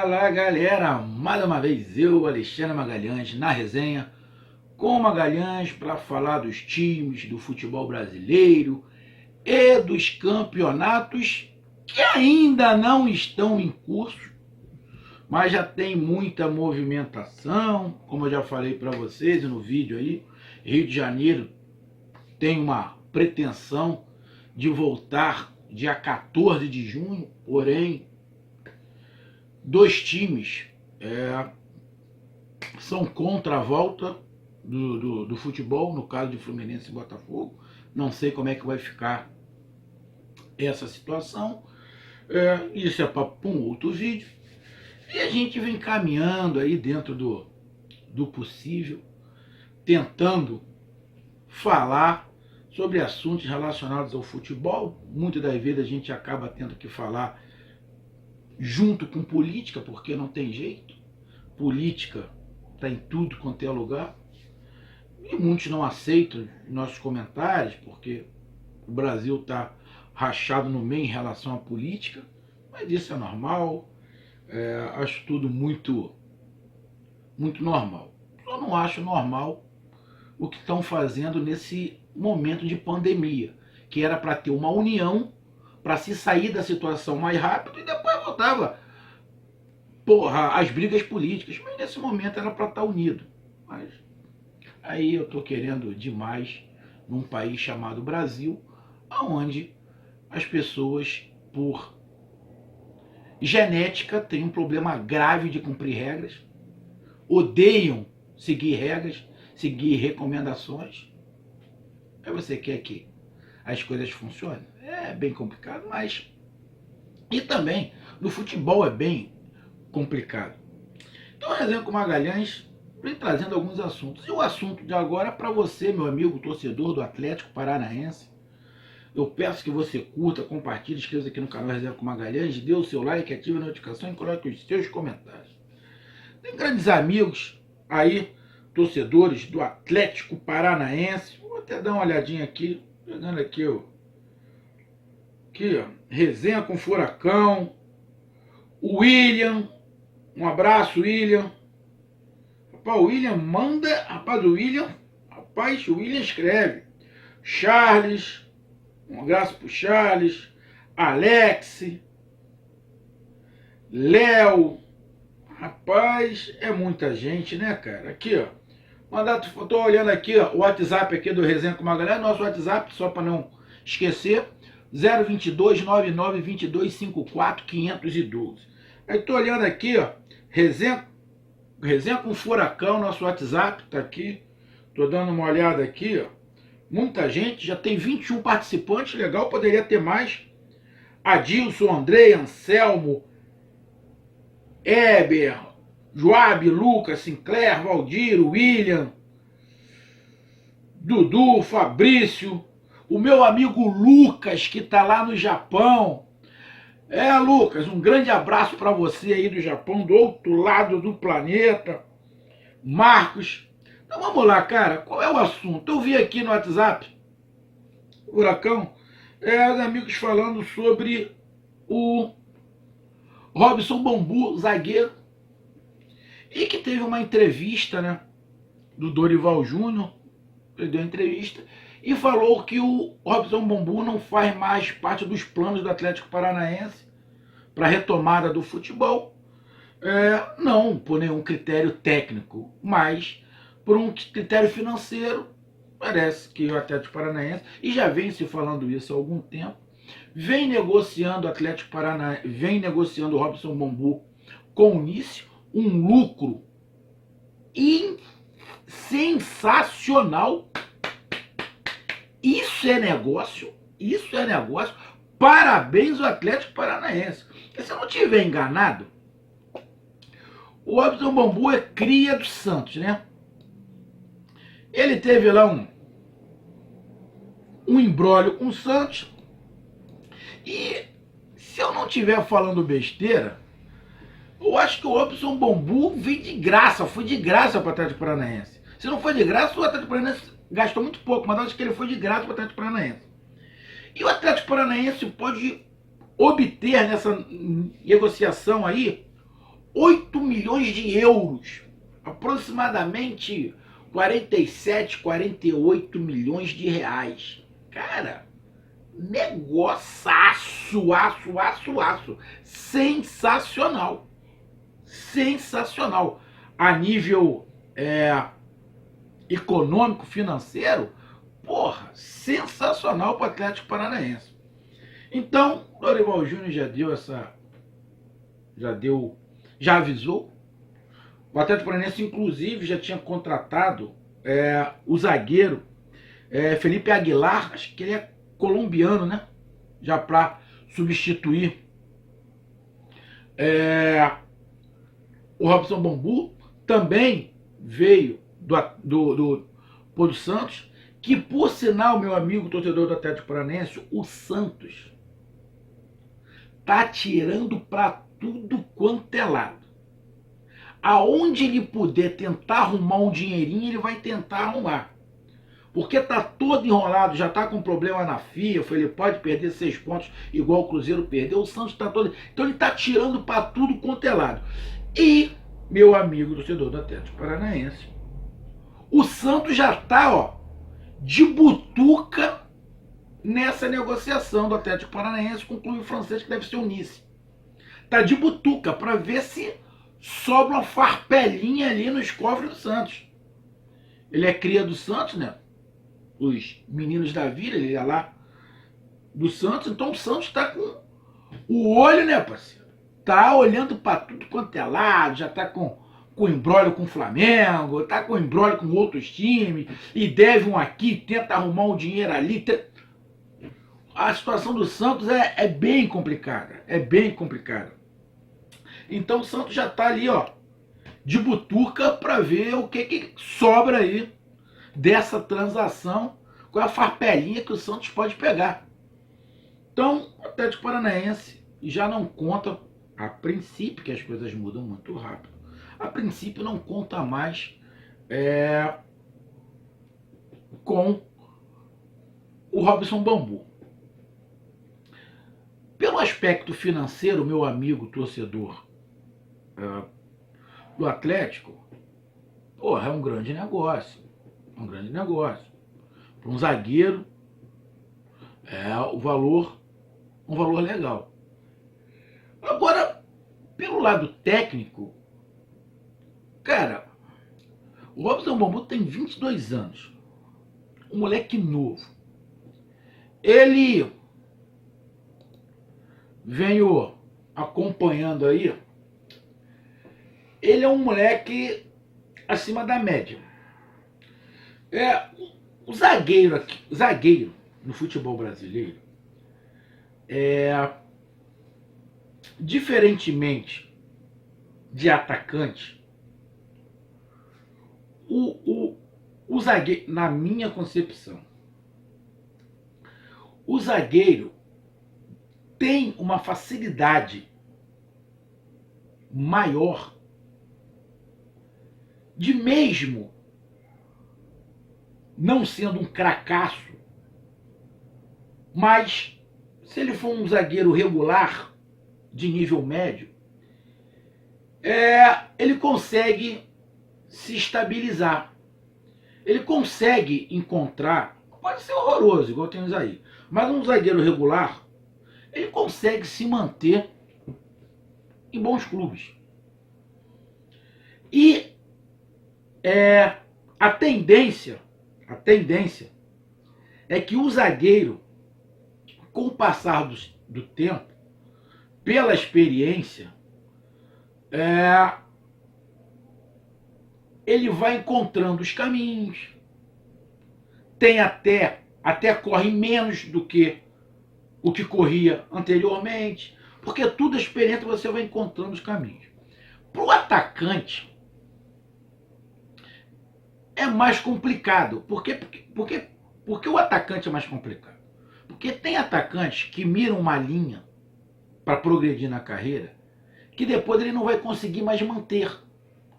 Fala galera, mais uma vez eu, Alexandre Magalhães, na resenha com Magalhães para falar dos times do futebol brasileiro e dos campeonatos que ainda não estão em curso, mas já tem muita movimentação, como eu já falei para vocês no vídeo aí. Rio de Janeiro tem uma pretensão de voltar dia 14 de junho, porém dois times são contra a volta do futebol, no caso de Fluminense e Botafogo. Não sei como é que vai ficar essa situação. Isso é para um outro vídeo. E a gente vem caminhando aí dentro do possível, tentando falar sobre assuntos relacionados ao futebol. Muitas das vezes a gente acaba tendo que falar junto com política, porque não tem jeito. Política está em tudo quanto é lugar. E muitos não aceitam nossos comentários, porque o Brasil está rachado no meio em relação à política. Mas isso é normal. Acho tudo muito normal. Só não acho normal o que estão fazendo nesse momento de pandemia, que era para ter uma união, para se sair da situação mais rápido e depois voltava às brigas políticas. Mas nesse momento era para estar unido. Mas aí eu estou querendo demais num país chamado Brasil, onde as pessoas, por genética, têm um problema grave de cumprir regras, odeiam seguir regras, seguir recomendações. Aí você quer que as coisas funcionem? É bem complicado, mas... E também, no futebol é bem complicado. Então, a resenha com Magalhães vem trazendo alguns assuntos. E o assunto de agora é para você, meu amigo torcedor do Atlético Paranaense. Eu peço que você curta, compartilhe, inscreva-se aqui no canal Resenha com Magalhães, dê o seu like, ative a notificação e coloque os seus comentários. Tem grandes amigos aí, torcedores do Atlético Paranaense. Vou até dar uma olhadinha aqui, pegando aqui, ó. Aqui, ó, Resenha com Furacão. O William, um abraço, William. Rapaz, o William manda, rapaz, o William escreve. Charles, um abraço pro Charles. Alex, Léo. Rapaz, é muita gente, né, cara? Aqui, ó. Tô olhando aqui, ó, o WhatsApp aqui do Resenha com Magalhães, nosso WhatsApp, só para não esquecer, 022 99 22 54 512. Aí tô olhando aqui, ó, Resenha com Furacão, nosso WhatsApp tá aqui. Tô dando uma olhada aqui, ó. Muita gente, já tem 21 participantes, legal, poderia ter mais. Adilson, Andrei, Anselmo, Eber, Joab, Lucas, Sinclair, Valdir, William, Dudu, Fabrício, o meu amigo Lucas, que está lá no Japão. Lucas, um grande abraço para você aí do Japão, do outro lado do planeta. Marcos. Então vamos lá, cara, qual é o assunto? Eu vi aqui no WhatsApp, Furacão, os amigos falando sobre o Robson Bambu, zagueiro, e que teve uma entrevista, né, do Dorival Júnior. Ele deu uma entrevista e falou que o Robson Bambu não faz mais parte dos planos do Atlético Paranaense para a retomada do futebol, não por nenhum critério técnico, mas por um critério financeiro. Parece que o Atlético Paranaense, e já vem se falando isso há algum tempo, vem negociando o Atlético Paranaense, vem negociando o Robson Bambu com o Nice, um lucro sensacional. Isso é negócio, Parabéns ao Atlético Paranaense. E se eu não estiver enganado, o Robson Bambu é cria do Santos, né? Ele teve lá um imbróglio com o Santos. E se eu não estiver falando besteira, eu acho que o Robson Bambu veio de graça, foi de graça para o Atlético Paranaense. Se não foi de graça, o Atlético Paranaense gastou muito pouco, mas eu acho que ele foi de graça para o Atlético Paranaense. E o Atlético Paranaense pode obter nessa negociação aí 8 milhões de euros, aproximadamente 47, 48 milhões de reais. Cara, negócio, aço. Sensacional. Sensacional. A nível econômico, financeiro, porra, sensacional para o Atlético Paranaense. Então, Dorival Júnior já avisou. O Atlético Paranaense, inclusive, já tinha contratado o zagueiro Felipe Aguilar, acho que ele é colombiano, né? Já para substituir o Robson Bambu. Também veio do Pô Santos, que por sinal, meu amigo torcedor do Atlético Paranaense, o Santos tá tirando para tudo quanto é lado. Aonde ele puder tentar arrumar um dinheirinho, ele vai tentar arrumar. Porque tá todo enrolado, já tá com problema na FIFA, ele pode perder 6 pontos igual o Cruzeiro perdeu, o Santos tá todo... Então ele tá tirando para tudo quanto é lado. E, meu amigo torcedor do Atlético Paranaense, o Santos já tá, de butuca nessa negociação do Atlético Paranaense com o clube francês, que deve ser o Nice. Tá de butuca para ver se sobra uma farpelinha ali nos cofres do Santos. Ele é cria do Santos, né? Os meninos da vila, ele é lá do Santos, então o Santos tá com o olho, né, parceiro? Tá olhando para tudo quanto é lado, já tá com embrólio com o Flamengo, tá com embrólio com outros times, e deve um aqui, tenta arrumar um dinheiro ali. A situação do Santos é bem complicada, Então o Santos já tá ali, de butuca para ver o que sobra aí dessa transação, com a farpelinha que o Santos pode pegar. Então, o Atlético Paranaense já não conta, a princípio, que as coisas mudam muito rápido, a princípio não conta mais com o Robson Bambu. Pelo aspecto financeiro, meu amigo torcedor do Atlético, porra, é um grande negócio. Para um zagueiro, um valor legal. Agora, pelo lado técnico, cara, o Robson Bambu tem 22 anos. Um moleque novo. Ele venho acompanhando aí. Ele é um moleque acima da média. O zagueiro no futebol brasileiro, diferentemente de atacante, o zagueiro, na minha concepção, o zagueiro tem uma facilidade maior de, mesmo não sendo um cracaço, mas se ele for um zagueiro regular, de nível médio, ele consegue se estabilizar. Ele consegue encontrar, pode ser horroroso, igual temos aí, mas um zagueiro regular, ele consegue se manter em bons clubes. E a tendência é que o zagueiro, com o passar do tempo, pela experiência, ele vai encontrando os caminhos, tem até corre menos do que o que corria anteriormente, porque tudo é experiência, você vai encontrando os caminhos. Para o atacante, é mais complicado. Por que o atacante é mais complicado? Porque tem atacantes que miram uma linha para progredir na carreira, que depois ele não vai conseguir mais manter.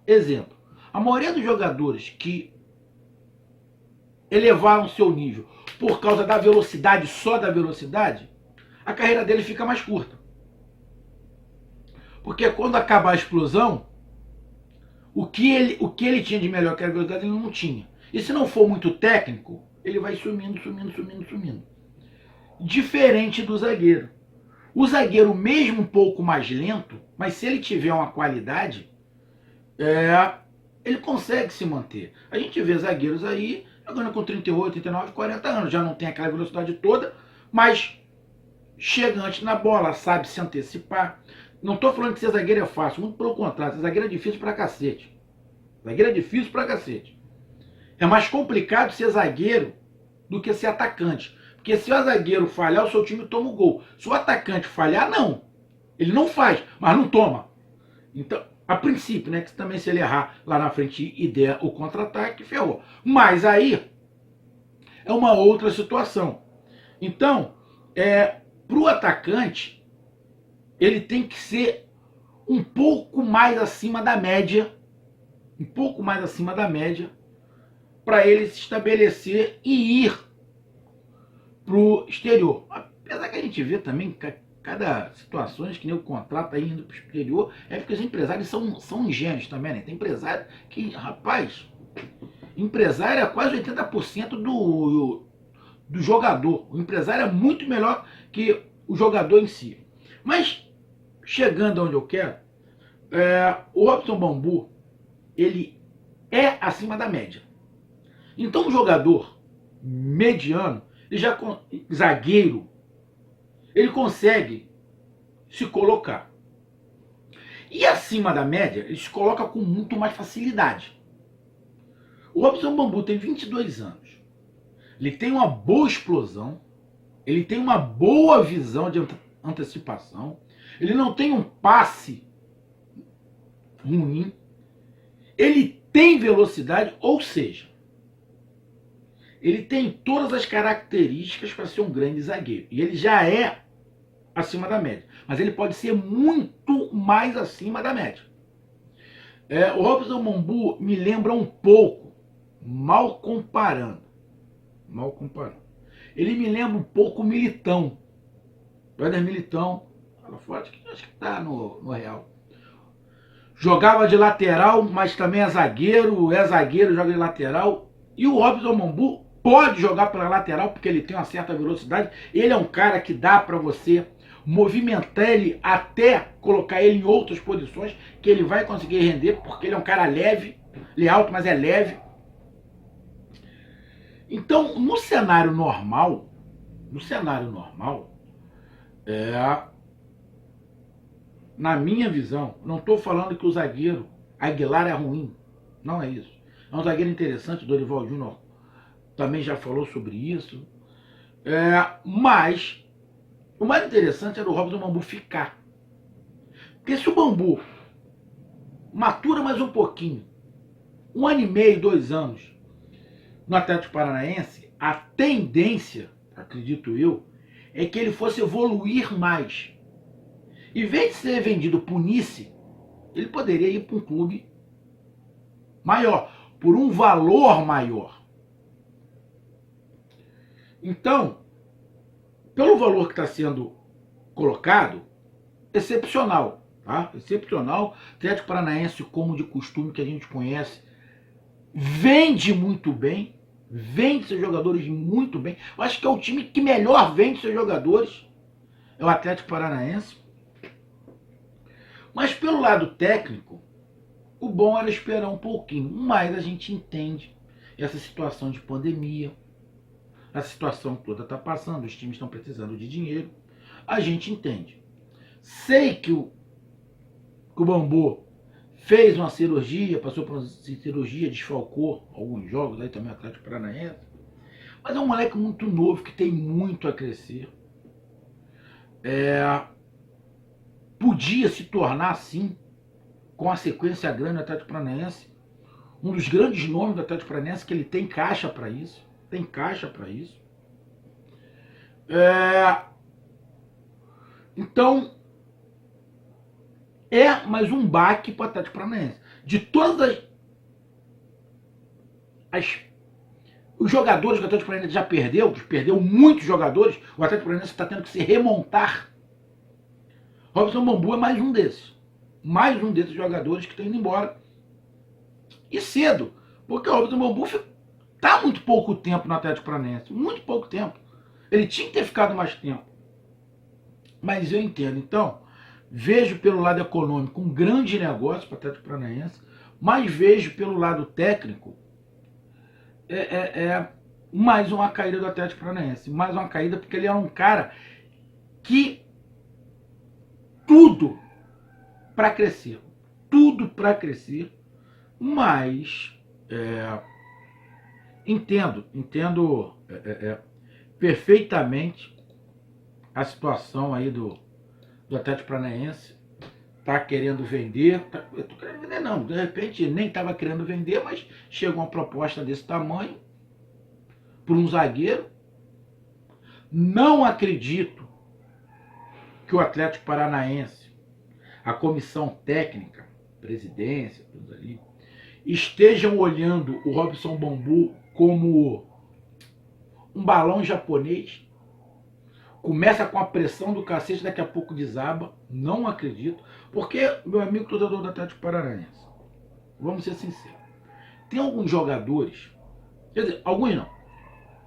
Exemplo, a maioria dos jogadores que elevaram seu nível por causa da velocidade, só da velocidade, a carreira dele fica mais curta. Porque quando acabar a explosão, o que ele tinha de melhor que a velocidade ele não tinha. E se não for muito técnico, ele vai sumindo, sumindo, sumindo, sumindo. Diferente do zagueiro. O zagueiro, mesmo um pouco mais lento, mas se ele tiver uma qualidade, ele consegue se manter. A gente vê zagueiros aí jogando com 38, 39, 40 anos, já não tem aquela velocidade toda, mas chega antes na bola, sabe se antecipar. Não estou falando que ser zagueiro é fácil, muito pelo contrário, ser zagueiro é difícil pra cacete. Zagueiro é difícil pra cacete. É mais complicado ser zagueiro do que ser atacante. Porque se o zagueiro falhar, o seu time toma o gol. Se o atacante falhar, não. Ele não faz, mas não toma. Então, a princípio, né? Que também se ele errar lá na frente e der o contra-ataque, ferrou. Mas aí é uma outra situação. Então, para o atacante, ele tem que ser um pouco mais acima da média. Um pouco mais acima da média para ele se estabelecer e ir para o exterior. Apesar que a gente vê também cada situações que nem o contrato aí indo para o exterior, é porque os empresários são ingênuos também, né? Tem empresário que, rapaz, empresário é quase 80% do jogador. O empresário é muito melhor que o jogador em si. Mas, chegando onde eu quero, o Robson Bambu, ele é acima da média. Então o jogador mediano, zagueiro, ele consegue se colocar. E acima da média, ele se coloca com muito mais facilidade. O Robson Bambu tem 22 anos. Ele tem uma boa explosão, ele tem uma boa visão de antecipação, ele não tem um passe ruim, ele tem velocidade, ou seja, ele tem todas as características para ser um grande zagueiro. E ele já é acima da média. Mas ele pode ser muito mais acima da média. O Robson Bambu me lembra um pouco, mal comparando. Ele me lembra um pouco o Militão. O Éder Militão, acho que está no Real. Jogava de lateral, mas também é zagueiro, joga de lateral. E o Robson Bambu pode jogar pela lateral, porque ele tem uma certa velocidade. Ele é um cara que dá para você movimentar ele até colocar ele em outras posições, que ele vai conseguir render, porque ele é um cara leve. Ele é alto, mas é leve. Então, no cenário normal, na minha visão, não estou falando que o zagueiro Aguilar é ruim. Não é isso. É um zagueiro interessante, o Dorival Júnior também já falou sobre isso. Mas o mais interessante era o Robson Bambu ficar. Porque se o Bambu matura mais um pouquinho, 1 ano e meio, 2 anos, no Atlético Paranaense, a tendência, acredito eu, é que ele fosse evoluir mais. Em vez de ser vendido por Nice, ele poderia ir para um clube maior, por um valor maior. Então, pelo valor que está sendo colocado, excepcional, tá? Excepcional. Atlético Paranaense, como de costume que a gente conhece, vende muito bem, vende seus jogadores muito bem. Eu acho que é o time que melhor vende seus jogadores, é o Atlético Paranaense. Mas pelo lado técnico, o bom era esperar um pouquinho. Mas a gente entende essa situação de pandemia, a situação toda está passando, os times estão precisando de dinheiro. A gente entende. Sei que o Bambu fez uma cirurgia, passou por uma cirurgia, desfalcou alguns jogos, aí também o Atlético Paranaense. Mas é um moleque muito novo, que tem muito a crescer. Podia se tornar, sim, com a sequência grande do Atlético Paranaense, um dos grandes nomes do Atlético Paranaense, que ele tem caixa para isso. Tem caixa para isso. Então, é mais um baque para o Atlético Paranaense. De todas os jogadores que o Atlético Paranaense já perdeu muitos jogadores, o Atlético Paranaense está tendo que se remontar. Robson Bambu é mais um desses. mais um desses jogadores que está indo embora. E cedo, porque o Robson Bambu está muito pouco tempo no Atlético Paranaense, muito pouco tempo. Ele tinha que ter ficado mais tempo. Mas eu entendo. Então, vejo pelo lado econômico um grande negócio para o Atlético Paranaense, mas vejo pelo lado técnico mais uma caída do Atlético Paranaense. Mais uma caída porque ele era um cara que tudo para crescer. Tudo para crescer, mas entendo perfeitamente a situação aí do Atlético Paranaense. Tá querendo vender, eu tô querendo vender não, de repente nem estava querendo vender, mas chegou uma proposta desse tamanho por um zagueiro. Não acredito que o Atlético Paranaense, a comissão técnica, presidência, tudo ali, estejam olhando o Robson Bambu como um balão japonês. Começa com a pressão do cacete, daqui a pouco desaba. Não acredito. Porque, meu amigo torcedor do Atlético Paranaense, vamos ser sinceros, tem alguns jogadores, quer dizer, alguns não,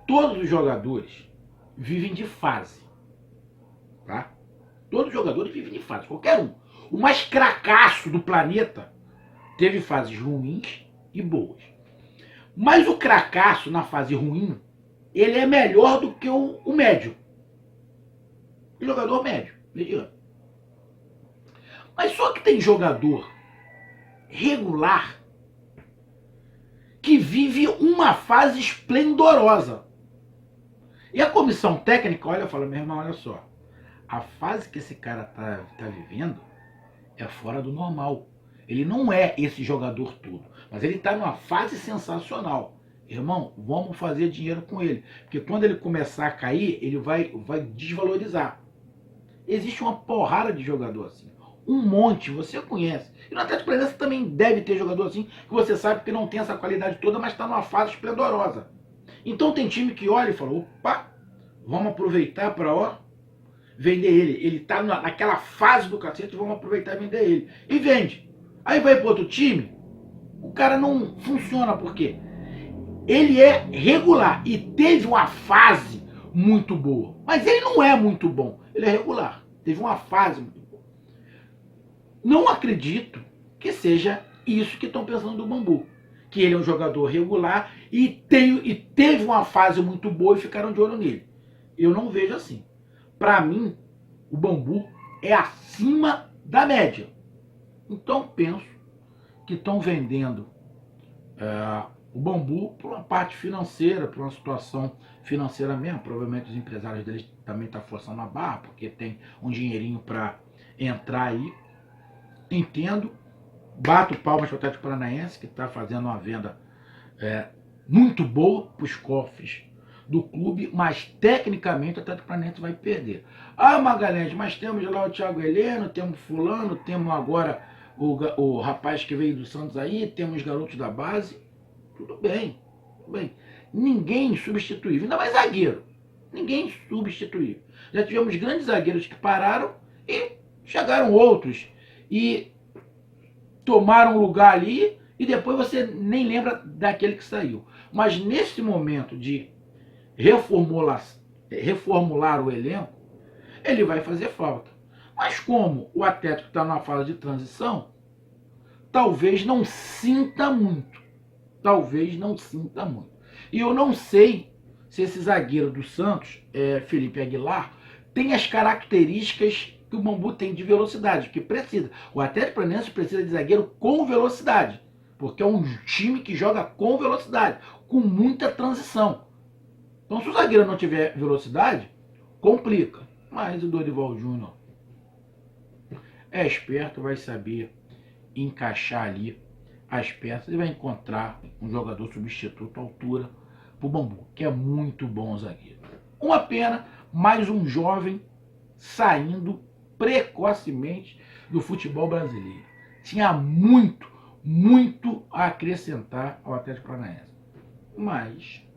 todos os jogadores vivem de fase. Tá? Todos os jogadores vivem de fase, qualquer um. O mais cracaço do planeta teve fases ruins e boas. Mas o cracaço na fase ruim, ele é melhor do que o médio. O jogador médio, mediano. Mas só que tem jogador regular que vive uma fase esplendorosa. E a comissão técnica olha e fala, meu irmão, olha só, a fase que esse cara tá vivendo é fora do normal. Ele não é esse jogador todo, mas ele está numa fase sensacional. Irmão, vamos fazer dinheiro com ele, porque quando ele começar a cair, ele vai desvalorizar. Existe uma porrada de jogador assim. Um monte, você conhece. E no Atlético Paranaense também deve ter jogador assim, que você sabe que não tem essa qualidade toda, mas está numa fase esplendorosa. Então tem time que olha e fala, opa, vamos aproveitar para vender ele. Ele está naquela fase do cacete, vamos aproveitar e vender ele. E vende. Aí vai para outro time, o cara não funciona, por quê? Ele é regular e teve uma fase muito boa. Mas ele não é muito bom, ele é regular. Teve uma fase muito boa. Não acredito que seja isso que estão pensando do Bambu. Que ele é um jogador regular e teve uma fase muito boa e ficaram de olho nele. Eu não vejo assim. Para mim, o Bambu é acima da média. Então penso que estão vendendo o Bambu por uma parte financeira, por uma situação financeira mesmo. Provavelmente os empresários deles também estão forçando a barra, porque tem um dinheirinho para entrar aí. Entendo, bato palmas para o Atlético Paranaense, que está fazendo uma venda muito boa para os cofres do clube, mas tecnicamente o Atlético Paranaense vai perder. Ah, Magalhães, mas temos lá o Thiago Heleno, temos fulano, temos agora o rapaz que veio do Santos aí, temos garotos da base. Tudo bem, tudo bem. Ninguém substituível, ainda mais zagueiro. Ninguém substituível. Já tivemos grandes zagueiros que pararam e chegaram outros e tomaram lugar ali e depois você nem lembra daquele que saiu. Mas nesse momento de reformular o elenco, ele vai fazer falta. Mas como o Atlético está numa fase de transição, talvez não sinta muito. Talvez não sinta muito. E eu não sei se esse zagueiro do Santos, Felipe Aguilar, tem as características que o Bambu tem de velocidade, que precisa. O Atlético Paranaense precisa de zagueiro com velocidade, porque é um time que joga com velocidade, com muita transição. Então, se o zagueiro não tiver velocidade, complica. Mas o Dorival Júnior é esperto, vai saber encaixar ali as peças e vai encontrar um jogador substituto à altura para o Bambu, que é muito bom zagueiro. Uma pena, mais um jovem saindo precocemente do futebol brasileiro. Tinha muito, muito a acrescentar ao Atlético Paranaense. Mas,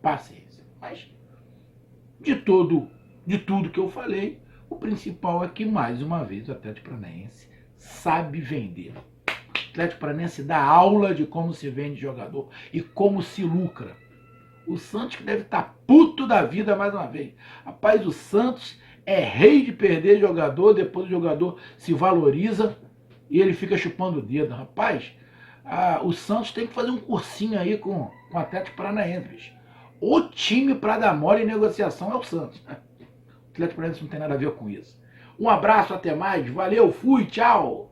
paciência. Mas, de tudo que eu falei, o principal é que, mais uma vez, o Atlético Paranaense sabe vender. O Atlético Paranaense dá aula de como se vende jogador e como se lucra. O Santos que deve estar puto da vida mais uma vez. Rapaz, o Santos é rei de perder jogador, depois o jogador se valoriza e ele fica chupando o dedo. Rapaz, o Santos tem que fazer um cursinho aí com o Atlético Paranaense, bicho. O time para dar mole em negociação é o Santos. O Atlético Paranaense não tem nada a ver com isso. Um abraço, até mais. Valeu, fui, tchau.